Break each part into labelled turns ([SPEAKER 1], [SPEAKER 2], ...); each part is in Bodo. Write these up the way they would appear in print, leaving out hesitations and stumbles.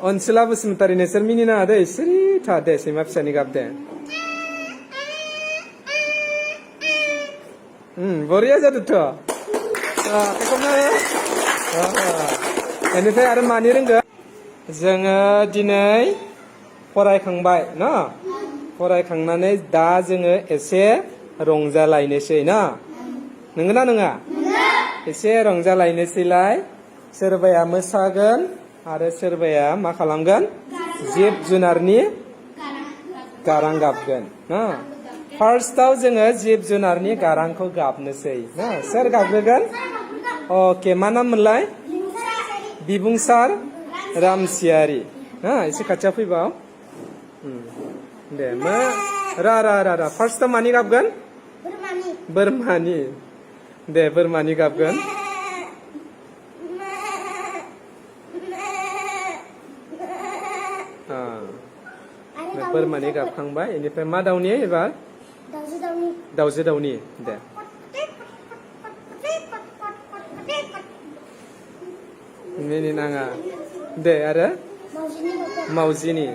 [SPEAKER 1] अनसुला बसुमतारी नोंसोर मिनिनाङा दै सिरि था दे सैमा फिसानि गाब दे बरिया जादोंथ' बेनिफ्राय आरो मानि रोंगो जोङो दिनै फरायखांबाय न फरायखांनानै दा जोङो एसे रंजालायनोसै ना नंगौना नङा एसे रंजालायनोसैलाय सोरबाया मोसागोन आरो सोरबाया मा खालामगोन जिब जुनारनि गारां गाबगोन ना फार्स्टआव जोङो जिब जुनारनि गारांखौ गाबनोसै ना सोर गाबगोन अके मा नाम मोनलाय बिबुंसार रामसियारि ना एसे खाथियाव फैबाव दे रा फार्स्टआव मानि गाबगोन बोरमानि दे बोरमानि गाबगोन बोरमानि गाबखांबाय बेनिफ्राय मा दाउनि एबार दाउजो दाउनि दे मिनिनाङा दे आरो मावजिनि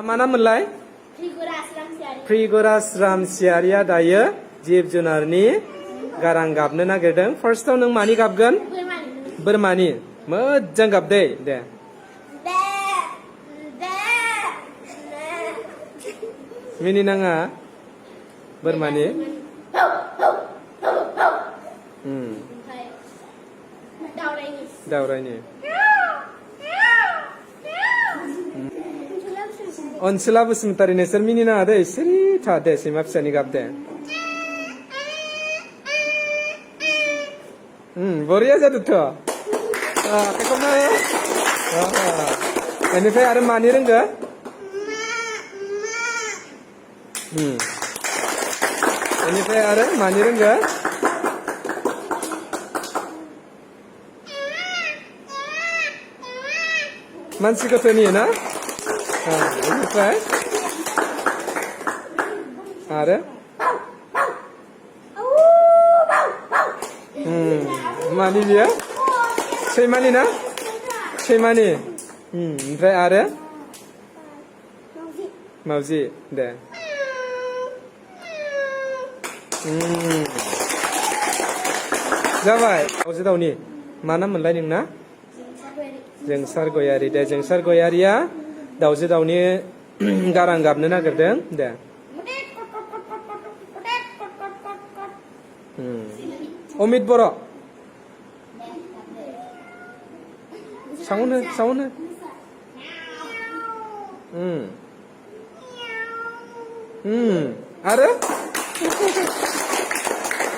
[SPEAKER 1] मा नाम मोनलाय फ्रिगरास रामसियारिया दायो जिब जुनारनि गारां गाबनो नागिरदों फार्स्टआव नों मानि गाबगोन बोरमानि मोजां गाबदै दे मिनिनाङा बोरमानि दावरायनि अनसुला बसुमतारी नोंसोर मिनिनाङा दै सिरि था दे सैमा फिसानि गाब दे बरिया जादोंथ' बेनिफ्राय आरो मानि रोंगो बेनिफ्राय आरो मानि रोंगो मानसि गथ'नि ना बेनिफ्राय आरो मानि बियो सैमानि ना सैमानि ओमफ्राय आरो मावजि दे जाबाय दाउजो दाउनि मा नाम मोनलाय नोंना जोंसार गयारि दे जोंसार गयारिया दाउजो दाउनि गारां गाबनो नागिरदों दे अमित बर' साउन्ड आरो